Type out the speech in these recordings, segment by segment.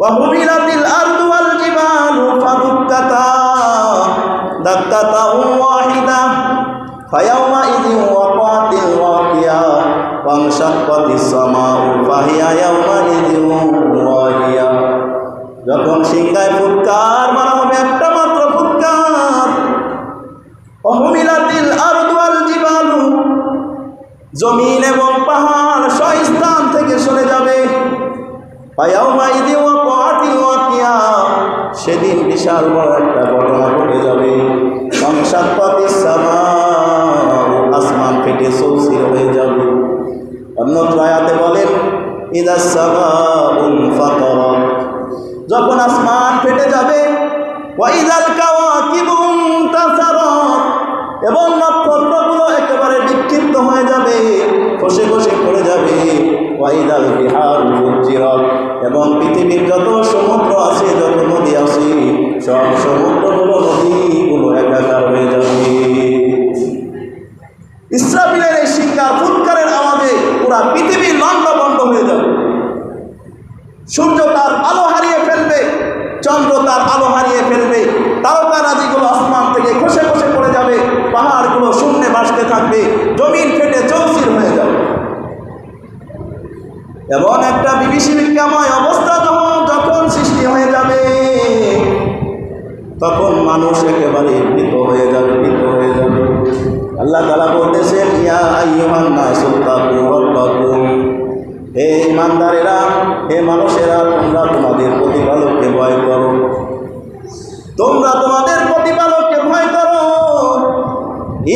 ওয়াহুমিলাতিল আরদু ওয়াল জিবালু ফাদুক্কাতা দাক্কাতাও ওয়াহিদা ফায়াউমা ইযিন ওয়াকাতিল ওয়াকিয়া ওয়ানশাক্কাতিস সামাউ ফাহিয়া ইয়াউমা ইযিন ওয়াহিয়া। যখন সিংহায় ফুৎকার মারা হবে, একটা মাত্র ফুৎকার, ওয়াহুমিলাতিল আরদু ওয়াল জিবালু, জমিন এবং পাহাড় স্থান থেকে সরে যাবে। ফায়াউমা ইযিন ওয়াকাতিল ওয়াকিয়া, সেদিন বিশাল বড় একটা ঘটনা ঘটে যাবে। ওয়ানশাক্কাতিস সামাউ, আসমান ফেটে চৌচির হয়ে যাবে। অন্যত্র আয়াতে বলেন ইযাস সামাউল ফাতারাত, যখন আসমান ফেটে যাবে। ওয়া ইযাল কাওয়াকিবু ইনতাসারাত, এবং নক্ষত্রগুলো একেবারে বিক্ষিপ্ত হয়ে যাবে, খসে খসে পড়ে যাবে। ওয়া ইযাল বিহারু ফুজ্জিরাত, এবং পৃথিবীর যত সমুদ্র আছে, যত নদী আছে, সব সমুদ্রগুলো নদীগুলো একাকার হয়ে যাবে। ইসরাফিলের এই সিংহার ফুৎকারের আওয়াজে পুরা পৃথিবী লণ্ডভণ্ড হয়ে যাবে। সূর্য তার আলো হারিয়ে ফেলবে, চন্দ্র তার আলো হারিয়ে ফেলবে, তারকারাজিগুলো আসমান থেকে খসে খসে পড়ে যাবে, পাহাড়গুলো শূন্যে ভাসতে থাকবে, জমিন ফেটে চৌচির হয়ে যাবে। এমন একটা বিভীষিকাময় অবস্থা যখন সৃষ্টি হয়ে যাবে, তখন মানুষ একেবারে ভীত হয়ে যাবে, ভীত হয়ে যাবে। আল্লাহ তাআলা বলতেছেন ইয়া আইয়ুহান নাসু তাকু রাব্বাকুম, হে ইমানদারেরা, হে মানুষেরা, তোমরা তোমাদের প্রতিপালককে ভয় করো, তোমরা তোমাদের প্রতিপালককে ভয় করো।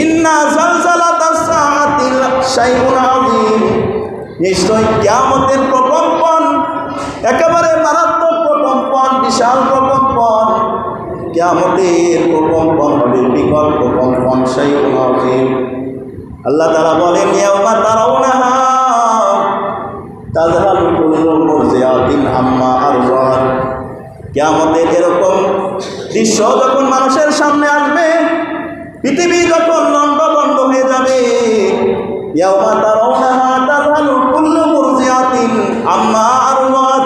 ইন্না জালজালাতাস সাআতিল শাইউন আযীম, নিশ্চয় কিয়ামতের প্রকম্পন একেবারে মারাত্মক প্রকম্পন, বিশাল প্রকম্পন। কিয়ামতের প্রকম্পন হবে বিকট প্রকম্পন, শাইউন আযীম। আল্লাহ তাআলা বলেন ইয়াউমা তারাউনাহা তাযহালু কুল্লু মুরজিআতিন আম্মা আরযাত, কিয়ামতের এরকম দৃশ্য যখন মানুষের সামনে আসবে, পৃথিবী যখন লণ্ডভণ্ড হয়ে যাবে। ইয়াউমা তারাউনাহা তাযহালু কুল্লু মুরজিআতিন আম্মা আরযাত,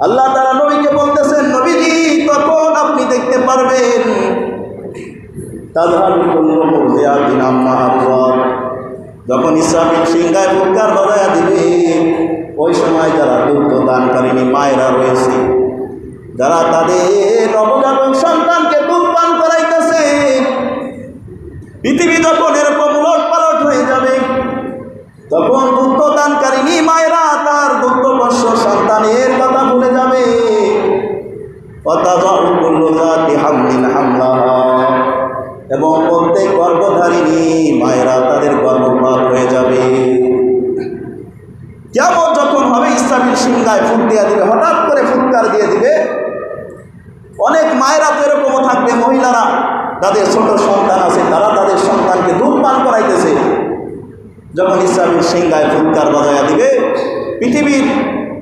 আল্লাহ তাআলা নবীকে বলতেছেন নবীজি, তখন আপনি দেখতে পারবেন তাযহালু কুল্লু মুরজিআতিন আম্মা আরযাত, যখন ইসরাফিল সিংহায় ফুৎকার বাজায়া দিবে, ওই সময় যারা দুগ্ধ দানকারিণী মায়েরা রয়েছে, যারা তাদের নবজাতক সন্তানকে দুধ পান করাইতেছে, পৃথিবী যখন এরকম উলটপালট হয়ে যাবে, তখন দুগ্ধ দানকারিণী মায়েরা তার দুগ্ধবর্ষ সন্তানের কথা ভুলে যাবে। ওয়াতাযাউ কুল্লু যাতি হামলিন হামলাহা, এবং প্রত্যেক গর্ভধারিণী মায়েরা তাদের গর্ভপাত হয়ে যাবে। কিয়ামত যখন হবে, ইসরাফিল সিংহায় ফুৎ দিয়ে দিবে, হঠাৎ করে ফুৎকার দিয়ে দিবে। অনেক মায়েরা তো এরকমও থাকবে, মহিলারা যাদের ছোট সন্তান আছে, তারা তাদের সন্তানকে দুধ পান করাইতেছে। যখন ইসরাফিল সিংহায় ফুৎকার বাজায়া দিবে, পৃথিবীর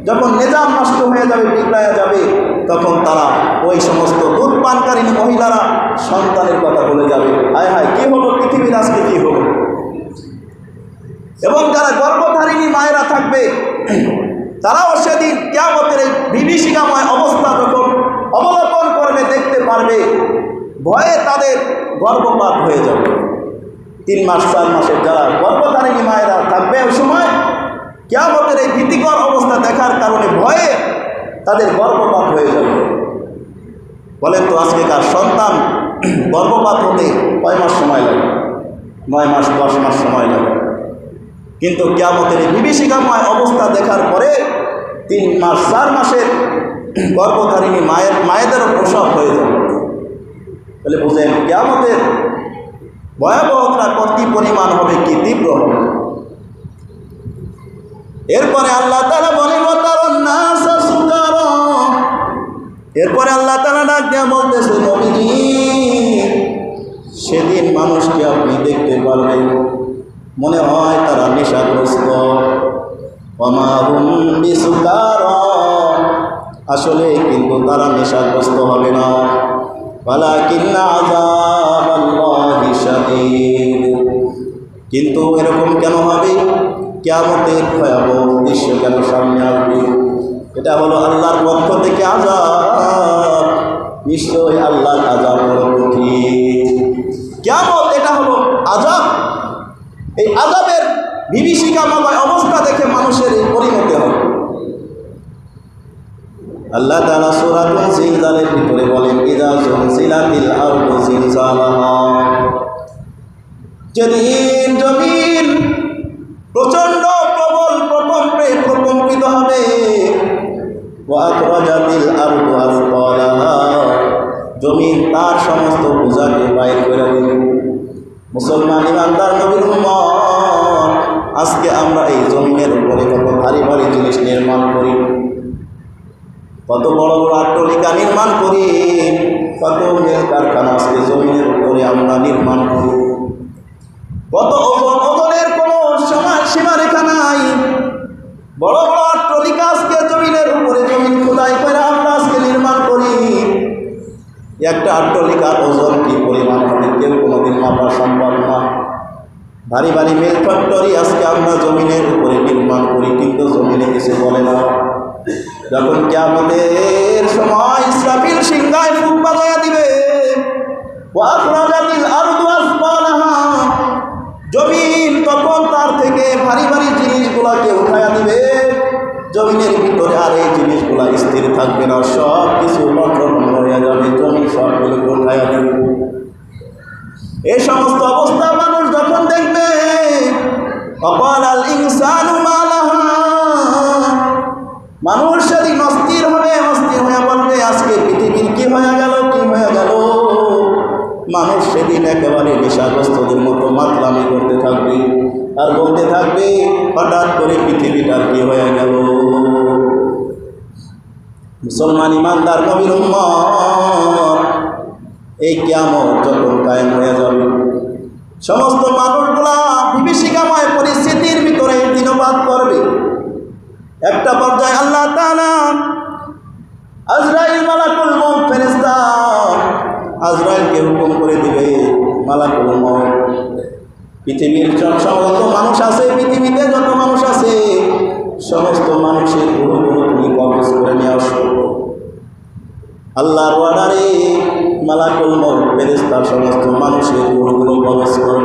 যখন নিজাম নষ্ট হয়ে যাবে, বিগড়ায়া যাবে, তখন তারা ওই সমস্ত দুধ পানকারী মহিলারা সন্তানের কথা বলে যাবে, হায় হায় কি হলো, পৃথিবীর আজকে কি হলো। এবং যারা গর্ভধারিণী মায়েরা থাকবে, তারাও সেদিন কিয়ামতের এই বিভীষিকাময় অবস্থা যখন অবলোকন করবে, দেখতে পারবে, ভয়ে তাদের গর্ভপাত হয়ে যাবে। 3 মাস 4 মাসের যারা গর্ভধারিণী মায়েরা থাকবে, ওই সময় কিয়ামতের এই ভীতিকর অবস্থা দেখার কারণে ভয়ে তাদের গর্ভপাত হয়ে যাবে। বলেন তো আজকেকার সন্তান গর্ভপাত হতে কয় মাস সময় লাগে? 9 মাস 10 মাস সময় লাগে। কিন্তু কিয়ামতের এই বিভীষিকাময় অবস্থা দেখার পরে 3 মাস 4 মাসের গর্ভধারিণী মায়েদেরও প্রসব হয়ে যাবে। তাহলে বুঝেন কিয়ামতের ভয়াবহতা কত পরিমাণ হবে, কি তীব্র হবে। এরপরে আল্লাহ তাআলা বলেন এরপরে আল্লাহ তাআলা ডাক দিয়া বলতেছে নবীজি, সেদিন মানুষকে আপনি দেখতে পারবেন, মনে হয় তারা নেশাগ্রস্ত। ওমা হুম বিসুকারা, আসলে কিন্তু তারা নেশাগ্রস্ত হবে না। ওয়ালাকিন্না আযাবাল্লাহি শাদীদ, কিন্তু এরকম কেন হবে? কিয়ামতের ভয়াবহ দৃশ্য কেন সামনে আসবে? এটা হলো আল্লাহর পক্ষ থেকে আযাব। নিশ্চয়ই আল্লাহর আযাব বড় কঠিন। কিয়ামত এটা হলো আযাব। এই আযাবের বিভীষিকাময় অবস্থা দেখে মানুষের এই পরিণতি হবে। আল্লাহ তাআলা সূরা জিলজালের ভিতরে বলেন, ইযা যুলজিলাতিল আরদু জিলজালাহা, যেদিন জমিন প্রচণ্ড প্রবল প্রকম্পিত হবে। ওয়া আখরাজাতিল আরদু আসকালাহা, জমিন তার সমস্ত বোঝাকে বাইর করে দিবে। মুসলমান ইমানদার নবীর উম্মত, আজকে আমরা এই জমিনের উপরে কত ভারী ভারী জিনিস নির্মাণ করি, কত বড় বড় অট্টালিকা নির্মাণ করি, কত মিল কারখানা আজকে জমিনের উপরে আমরা নির্মাণ করি। কত ওজনের কোনো সীমারেখা নাই। বড় বড় অট্টালিকা আজকে জমিনের উপরে জমিন খোদাই করে আমরা আজকে নির্মাণ করি। একটা অট্টালিকার ওজন কি পরিমাণ হবে কেউ কোনোদিন মাপা সম্ভব না। ভারী ভারী মিল ফ্যাক্টরি আজকে আমরা জমিনের উপরে নির্মাণ করি, কিন্তু জমিনে কিছু বলে না। যখন কিয়ামতের সময় ইসরাফিল সিংহায় ফুঁক বাজায়া দিবে, ওয়া আখরাজাতিল আরদু আসকালাহা, জমিন তখন তার থেকে ভারী ভারী জিনিসগুলাকে উঠায়া দিবে। জমিনের ভিতরে আর এই জিনিসগুলা স্থির থাকবে না, সব কিছু লট্টভণ্ড হয়ে যাবে, জমিন সবগুলোকে উঠায়া দিবে। এই সমস্ত অবস্থা মানুষ যখন দেখবে, অকালাল ইনসানু মা লাহা, মানুষ সেদিন অস্থির হয়ে বলবে, আজকে পৃথিবীর কি হয়ে গেল। মানুষ সেদিন একেবারে নেশাগ্রস্তদের মতো মাতলামি করতে থাকবে আর বলতে থাকবে, হঠাৎ করে পৃথিবীটার কি হয়ে গেল। মুসলমান ইমানদার নবীর উম্মত, এই কিয়ামত যখন কায়েম হয়ে যাবে, সমস্ত মানুষগুলা বিভীষিকাময় পরিস্থিতির ভিতরে দিনপাত করবে। একটা পর্যায়ে আল্লাহ তাআলা আজরাইল মালাকুল মউত ফেরেশতা আজরাইলকে হুকুম করে দিবে, মালাকুল মউত পৃথিবীর সমস্ত মানুষ আছে, পৃথিবীতে যত মানুষ আছে সমস্ত মানুষের রূহগুলো তুমি কবজ করে নিয়ে আসো। আল্লাহর অর্ডারে মালাকুল মউত ফেরেশতা সমস্ত মানুষের রূহগুলো কবজ করে।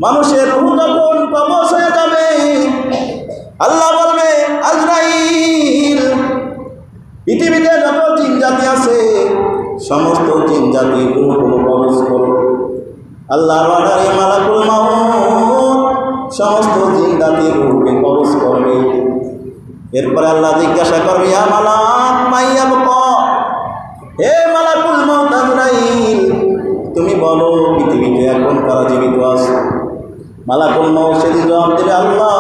মানুষের রূহ যখন কবজ হয়ে যাবে, আল্লাহ বলবে, আজরাইল পৃথিবীতে যত জিন জাতি আছে সমস্ত জিন জাতির রূহগুলো কবজ করো। আল্লাহর অর্ডারে মালাকুল মউত সমস্ত জিন জাতির রূহকে কবজ করবে। এরপরে আল্লাহ জিজ্ঞাসা করবে, ইয়া মালাক মাইয়াবকা, হে মালাকুল মউত আজরাইল, তুমি বলো পৃথিবীতে এখন কারা জীবিত আছে। মালাকুল মউত সেদিন জবাব দেবে, আল্লাহ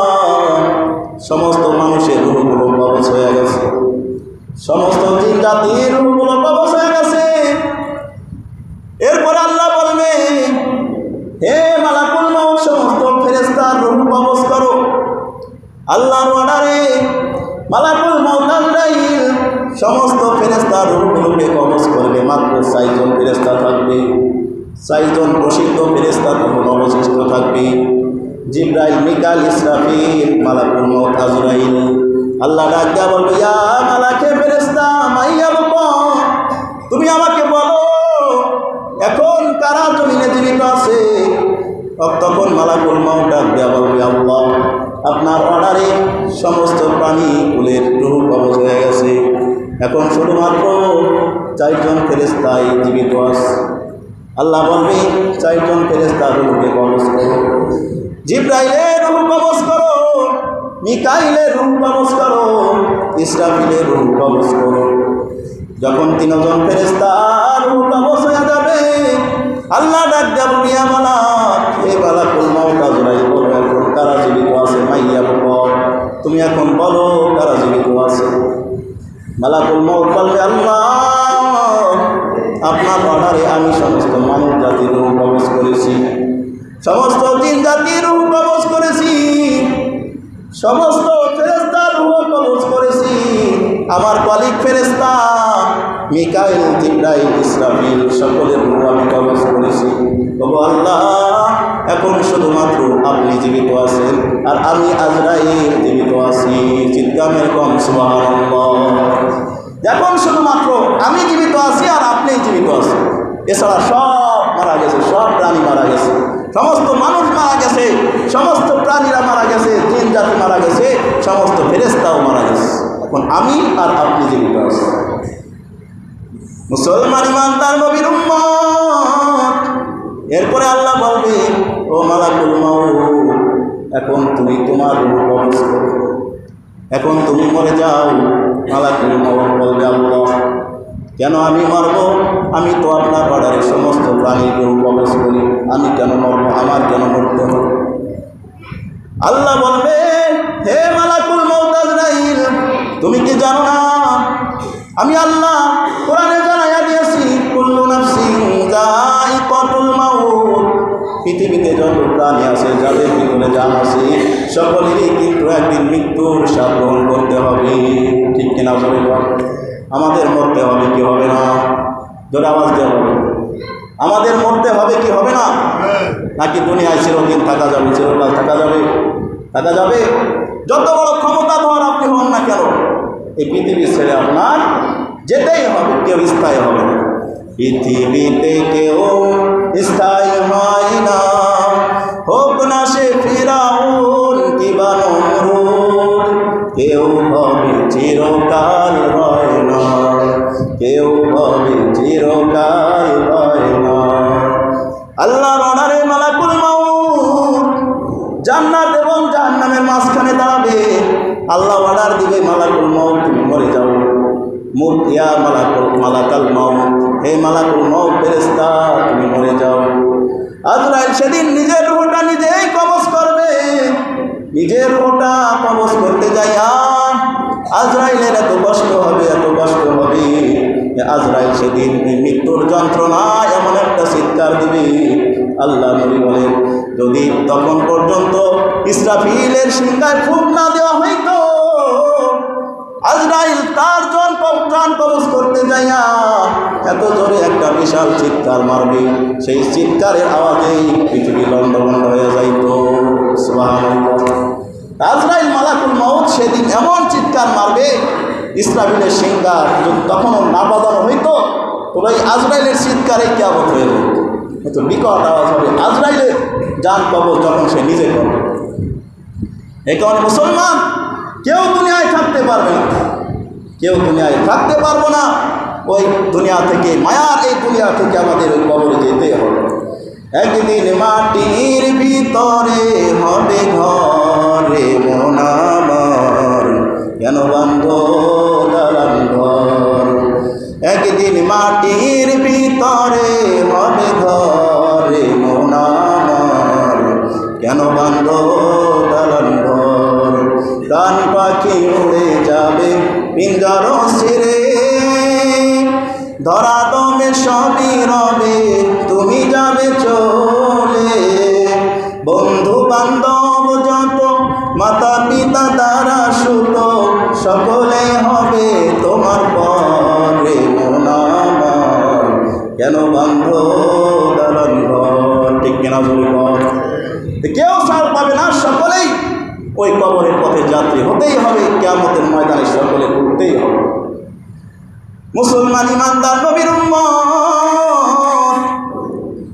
সমস্ত মানুষের রূহগুলো কবজ হয়ে গেছে, সমস্ত জিন জাতির রূহগুলো কবজ হয়ে গেছে। এরপর আল্লাহ বলবে, হে মালাকুল মউত সমস্ত ফেরেশতার রূহ কবজ করো। আল্লাহর অর্ডারে মালাকুল মউত আজরাইল সমস্ত ফেরেশতার রূহগুলোকে কবজ করবে। মাত্র 4 জন ফেরেশতা থাকবে, 4 জন প্রসিদ্ধ ফেরেশতা তখন অবশিষ্ট থাকবে, জিবরাইল, মিকাইল, ইসরাফিল, মালাকুল মউত আজরাইল। আল্লাহ ডাক দিয়া বলবে, ইয়া মালাকে ফেরেশতা মাইয়াবকা, তুমি আমাকে বলো এখন কারা জমিনে জীবিত আছে। তখন মালাকুল মউত ডাক দিয়া বলবে, আল্লাহ আপনার অর্ডারে সমস্ত প্রাণী কুলের রূহ কবজ হয়ে গেছে, এখন শুধুমাত্র 4 জন ফেরেশতাই জীবিত আছে। আল্লাহ বলবে, 4 জন ফেরেশতার রূহকে কবজ করো। জিবরাইলের রূহ কবজ করো, মিকাইলের রূহ কবজ করো, ইসরাফিলের রূহ কবজ করো। যখন 3 জন ফেরেশতার রূহ কবজ হয়ে যাবে, আল্লাহ ডাক দেয়া বলবে, ইয়া মালাক, হে মালাকুল মউত আজরাইল, বলো এখন কারা জীবিত আছে। মাইয়াবকা, তুমি এখন বলো কারা জীবিত আছে। মালাকুল মউত বলবে, আল্লাহ আপনার অর্ডারে আমি সমস্ত মানব জাতির রূহ কবজ করেছি, সমস্ত জিন জাতির রূহ কবজ করেছি, সমস্ত ফেরেশতার রূহ কবজ করেছি। আমার কলিগ ফেরেশতা মিকাইল, জিবরাইল, ইসরাফিল সকলের রূহ আমি কবজ করেছি। ওগো আল্লাহ, এখন শুধুমাত্র আপনি জীবিত আছেন। আর আমি আজরাইল জীবিত আছি। চিৎকারের কম সুবহানাল্লাহ। এখন শুধুমাত্র আমি জীবিত আছি আর আপনি জীবিত আছেন, এছাড়া সব মারা গেছে, সব প্রাণী মারা গেছে, সমস্ত মানুষ মারা গেছে, সমস্ত প্রাণীরা মারা গেছে, জিন জাতি মারা গেছে, সমস্ত ফেরেশতাও মারা গেছে। এখন আমি আর আপনি জীবিত আছি। মুসলমান ইমানদার নবীর উম্মত। এরপরে আল্লাহ বলবে, ও মালাকুল মাউত, এখন তুমি তোমার রূহ কবজ করো, এখন তুমি মরে যাও। মালাকুল মাউত বলবে, আল্লাহ কেন আমি মরব? আমি তো আপনার অর্ডারে সমস্ত প্রাণীর রূহ কবজ করি, আমি কেন মরব? আমার কেন মরতে হবে? আল্লাহ বলবে, হে মালাকুল মাউত আজরাইল, তুমি কি জানো না আমি আল্লাহ কোরআনে জানাইয়া দিয়েছি, কুল্লু নাফসিন যায়িকাতুল মাউত, পৃথিবীতে যত প্রাণী আছে, যাদের ভিতরে জান আছে, সকলেরই কিন্তু একদিন মৃত্যুর স্বাদ গ্রহণ করতে হবে। ঠিক কিনা বলে? আমাদের মরতে হবে কি হবে না? জোরে আওয়াজ দেওয়া হবে। আমাদের মরতে হবে কি হবে না? নাকি দুনিয়ায় চিরদিন থাকা যাবে, চিরকাল থাকা যাবে? থাকা যাবে। যত বড় ক্ষমতাধর আপনি হন না কেন, এই পৃথিবী ছেড়ে আপনার যেতেই হবে, কেউ স্থায়ী হবে না। পৃথিবীতে কেউ স্থায়ী হয় না, হোক না সে ফিরাউন কিবা নমরুদ, কেউ হবে চিরকাল হয় না, কেউ হবে চিরকাল হয় না। আল্লাহর অর্ডারে মালাকুল মাউত জান্নাত এবং জাহান্নামের মাঝখানে দাঁড়াবে। আল্লাহ অর্ডার দিবে, মালাকুল মাউত তুমি মরে যাও। মুত ইয়া মালাকাল মাউত, হে মালাকুল মাউত ফেরেশতা তুমি মরে যাও। আজরাইল সেদিন নিজের রূহটা নিজেই কবজ করবে। নিজের রূহটা কবজ করতে যাইয়া আজরাইলের এত কষ্ট হবে, এত কষ্ট হবে। আজরাইল সেদিন মৃত্যুর যন্ত্রণায় এমন একটা চিৎকার দিবে, আল্লাহ নবী বলেন, যদি তখন পর্যন্ত ইসরাফিলের সিংহায় ফুঁক না দেওয়া হইতো, আজরাইল তার প্রাণ কবজ করতে যাইয়া এত জোরে একটা বিশাল চিৎকার মারবে, সেই চিৎকারের আওয়াজেই পৃথিবী লণ্ডভণ্ড হয়ে যাইত। সুবহানাল্লাহ। আজরাইল মালাকুল মাউত সেদিন এমন চিৎকার মারবে, ইসরাফিলের সিংহার তখনও না বাজানো হইতো, তবে এই আজরাইলের চিৎকারে কিয়ামত হয়ে যেত। এত বিকট আওয়াজ হবে আজরাইলের জান কবজ যখন সে নিজে করবে। এই কারণে মুসলমান কেউ দুনিয়ায় থাকতে পারবে না, কেউ দুনিয়ায় থাকতে পারবো না। ওই দুনিয়া থেকে, মায়ার এই দুনিয়া থেকে আমাদের ওই কবরে যেতে হবে। একদিন মাটির ভিতরে হবে ঘরে মন আমার, কেন বান্ধ দালান ঘর? একদিন মাটির ভিতরে হবে ঘরে মন আমার, কেন বান্ধ দালান ঘর? প্রাণ পাখি উড়ে যাবে পিঞ্জর ছেড়ে, ধরা দমে সবই রবে তুমি যাবে চলে। বন্ধু বান্ধব যত, মাতা পিতা দ্বারা সুত, সকলে হবে তোমার পরে মন আমার, কেন বান্ধ দালান ঘর? ঠিক কেনা বলি? কেউ ছাড় পাবে না, সকলেই ওই কবরের পথে যাত্রী হতেই হবে। কিয়ামতের ময়দানে সকলে ঘুরতেই হবে। মুসলমান ইমানদার নবীর উম্মত,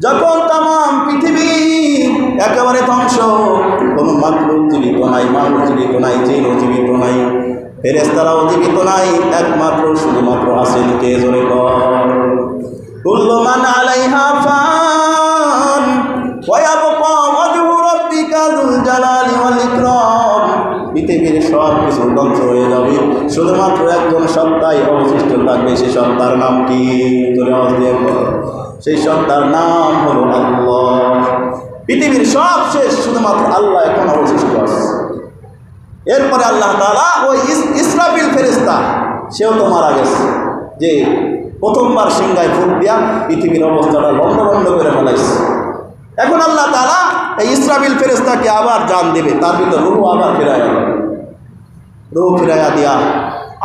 যখন তামাম পৃথিবী একেবারে ধ্বংস, কোনো মাখলুক জীবিত নাই, মানুষ জীবিত নাই, জিনও জীবিত নাই, ফেরেশতারাও জীবিত নাই, একমাত্র শুধুমাত্র আছেন কে? জোরে কর। কুল্লু মান আলাইহা ফান ওয়া ইয়াবকা ওয়াজহু রাব্বিকা যুল জালালি ওয়াল ইকরাম। পৃথিবীর সব কিছু ধ্বংস হয়ে যাবে, শুধুমাত্র একজন সত্তাই অবশিষ্ট থাকবে। সেই সত্তার নাম কি? সেই সত্তার নাম হলো আল্লাহ। পৃথিবীর সব শেষ, শুধুমাত্র আল্লাহ এখন অবশিষ্ট আছে। এরপরে আল্লাহ তাআলা ওই ইসরাফিল ফেরেশতা, সেও তো মারা গেছে, যে প্রথমবার সিংহায় ফুঁক দিয়া পৃথিবীর অবস্থাটা লণ্ডভণ্ড করে ফেলাইছে। এখন আল্লাহ তাআলা এই ইসরাফিল ফেরেশতাকে আবার জান দেবে, তার ভিতর রূহ আবার ফিরাইয়া দেবে। রূহ ফিরাইয়া দিয়া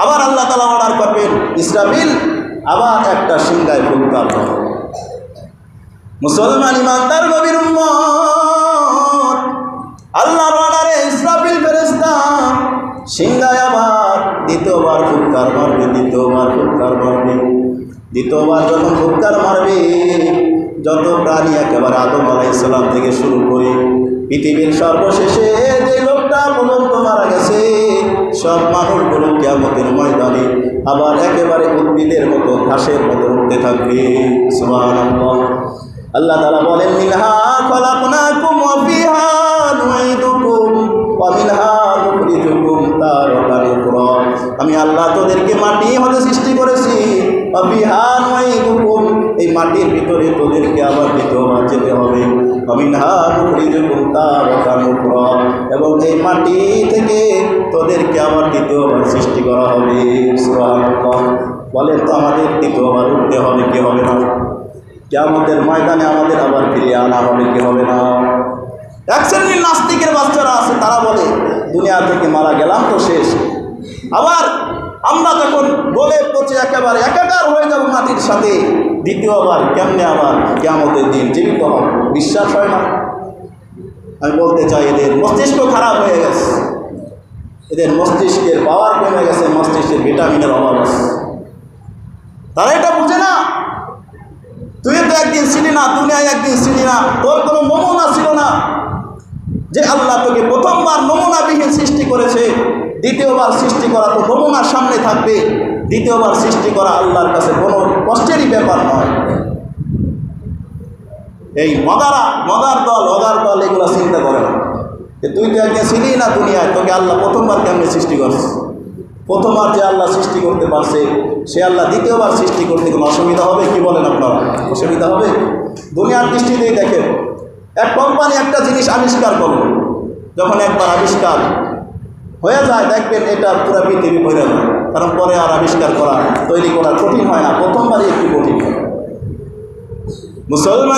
আবার আল্লাহ তাআলা অর্ডার করবেন, ইসরাফিল আবার একটা সিংহায় ফুঁক দাও। মুসলমান ইমানদার নবীর উম্মত, আল্লাহর অর্ডারে আবার দ্বিতীয়বার ফুৎকার মারবে, দ্বিতীয়বার ফুৎকার মারবে। দ্বিতীয়বার যখন ফুৎকার মারবে, যত প্রাণী একেবারে আদম আলাইহিস সালাম থেকে শুরু করে পৃথিবীর সর্বশেষে যে লোকটা পর্যন্ত মারা গেছে, সব মানুষগুলো কিয়ামতের ময়দানে আবার একেবারে উদ্ভিদের মতো, ঘাসের মতো উঠতে থাকবে। সুবহানাল্লাহ। আল্লাহ তাআলা বলেন, মিনহা খলাকনাকুম ওয়া ফিহা নুঈদুকুম ওয়া মিনহা নুখরিজুকুম তারাতান উখরা। আমি আল্লাহ তোদেরকে মাটি হতে সৃষ্টি করেছি, ওয়া ফিহা নুঈদুকুম, এই মাটির ভিতরে তোদেরকে আবার দ্বিতীয়বার যেতে হবে। ওয়া মিনহা নুখরিজুকুম তারাতান উখরা, এবং এই মাটি থেকে তোদেরকে আবার দ্বিতীয়বার সৃষ্টি করা হবে। সুবহানাল্লাহ। বলেন তো আমাদের দ্বিতীয়বার উঠতে হবে কি হবে না? কিয়ামতের ময়দানে আমাদের আবার ফিরিয়ে আনা হবে কি হবে না? এক শ্রেণীর নাস্তিকের বাচ্চারা আছে, তারা বলে দুনিয়া থেকে মারা গেলাম তো শেষ, আবার আমরা যখন গলে পচে একেবারে একাকার হয়ে যাব মাটির সাথে, দ্বিতীয়বার কেমনে আবার কিয়ামতের দিন জীবিত হব? বিশ্বাস হয় না। আমি বলতে চাই, এদের মস্তিষ্ক খারাপ হয়ে গেছে, এদের মস্তিষ্কের পাওয়ার কমে গেছে, মস্তিষ্কের ভিটামিনের অভাব আছে। তারা এটা বুঝে না। তুই তো একদিন ছিলি না, দুনিয়ায় একদিন ছিলি না, তোর কোনো নমুনা ছিল না। যে আল্লাহ তোকে প্রথমবার নমুনাবিহীন সৃষ্টি করেছে, দ্বিতীয়বার সৃষ্টি করা তো নমুনার সামনে থাকবে। দ্বিতীয়বার সৃষ্টি করা আল্লাহর কাছে কোনো কষ্টেরই ব্যাপার নয়। এই মদার দল এগুলো চিন্তা করে না যে তুই তো একদিন ছিলি না দুনিয়ায়, তোকে আল্লাহ প্রথমবার কেমনে সৃষ্টি করছে। প্রথমবার যে আল্লাহ সৃষ্টি করতে পারছে, সে আল্লাহ দ্বিতীয়বার সৃষ্টি করতে কোনো অসুবিধা হবে কি বলেন আপনারা? অসুবিধা হবে? দুনিয়ার দৃষ্টিতেই দেখেন, এক কোম্পানি একটা জিনিস আবিষ্কার করল, যখন একবার আবিষ্কার হয়ে যায় দেখবেন এটা পুরো পৃথিবী ভরে যায়। কারণ পরে আর আবিষ্কার করা, তৈরি করা কঠিন হয় না, প্রথমবারই একটু কঠিন হয়। মুসলমান